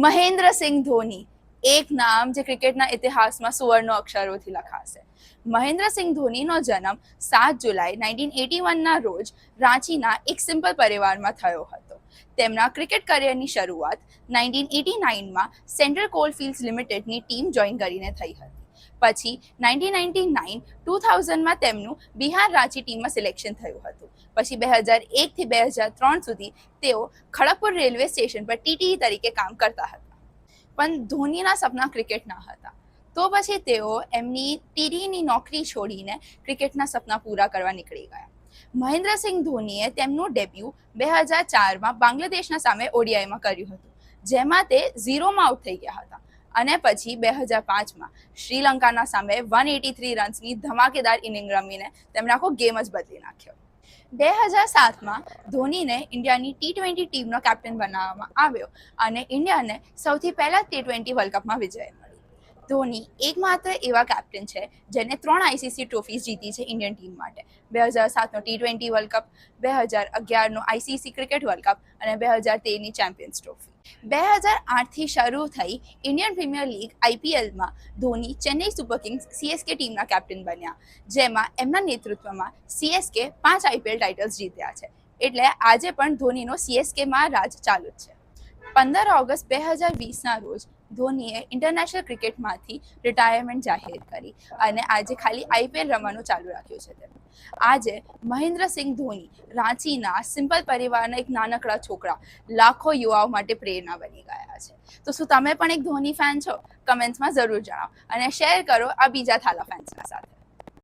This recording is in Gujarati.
મહેન્દ્રસિંહ ધોની, એક નામ જે ક્રિકેટના ઇતિહાસમાં સુવર્ણ અક્ષરોથી લખાશે. મહેન્દ્રસિંહ ધોનીનો જન્મ 7 જુલાઈ 1981ના રોજ રાંચીના એક સિમ્પલ પરિવારમાં થયો હતો. તેમના ક્રિકેટ કરિયરની શરૂઆત 1989માં સેન્ટ્રલ કોલફિલ્ડ્સ લિમિટેડની ટીમ જોઈન કરીને થઈ હતી. પછી 1999-2000માં તેમનું બિહાર રાંચી ટીમમાં સિલેક્શન થયું હતું. પછી 2001થી 2003 સુધી તેઓ ખડગપુર રેલવે સ્ટેશન પર ટીટીઈ તરીકે કામ કરતા હતા. પણ ધોનીના સપના ક્રિકેટના હતા, તો પછી તેઓ એમની ટીટીઈની નોકરી છોડીને ક્રિકેટના સપના પૂરા કરવા નીકળી ગયા. મહેન્દ્રસિંહ ધોનીએ તેમનું ડેબ્યુ 2004માં બાંગ્લાદેશના સામે ઓડીઆઈમાં કર્યું હતું, જેમાં તે 0માં આઉટ થઈ ગયા હતા. અને પછી 2005માં શ્રીલંકાના સામે 183 રન્સની ધમાકેદાર ઇનિંગ રમીને તેમણે આખો ગેમ જ બદલી નાખ્યો. 2007માં ધોનીને ઇન્ડિયાની T20 ટીમનો કેપ્ટન બનાવવામાં આવ્યો અને ઇન્ડિયાને સૌથી પહેલા T20 વર્લ્ડ કપમાં વિજય મળ્યો. ધોની એકમાત્ર એવા કેપ્ટન છે જેને 3 આઈસીસી ટ્રોફીઝ જીતી છે ઇન્ડિયન ટીમ માટે. 2007નો T20 વર્લ્ડ કપ, 2011નો આઈસીસી ક્રિકેટ વર્લ્ડ કપ અને 2013ની ચેમ્પિયન્સ ટ્રોફી. 2008થી શરૂ થઈ ઇન્ડિયન પ્રીમિયર લીગ આઈપીએલમાં Dhoni Chennai super Kings CSK ટીમના કેપ્ટન બન્યા, જેમાં એમના નેતૃત્વમાં સીએસકે 5 આઈપીએલ ટાઇટલ્સ જીત્યા છે. એટલે આજે પણ ધોનીનો સીએસકેમાં રાજ ચાલુ જ છે. 15 ઓગસ્ટ 2020ના રોજ ધોનીએ ઇન્ટરનેશનલ ક્રિકેટમાંથી રિટાયરમેન્ટ જાહેર કરી અને આજે ખાલી આઈપીએલ રમવાનું ચાલુ રાખ્યું છે. આજે મહેન્દ્રસિંહ ધોની રાંચીના સિમ્પલ પરિવારના એક નાનકડા છોકરા લાખો યુવાઓ માટે પ્રેરણા બની ગયા છે. તો શું તમે પણ એક ધોની ફેન છો? કમેન્ટ્સમાં જરૂર જણાવો અને શેર કરો આ બીજા થાલા ફેન્સના સાથે.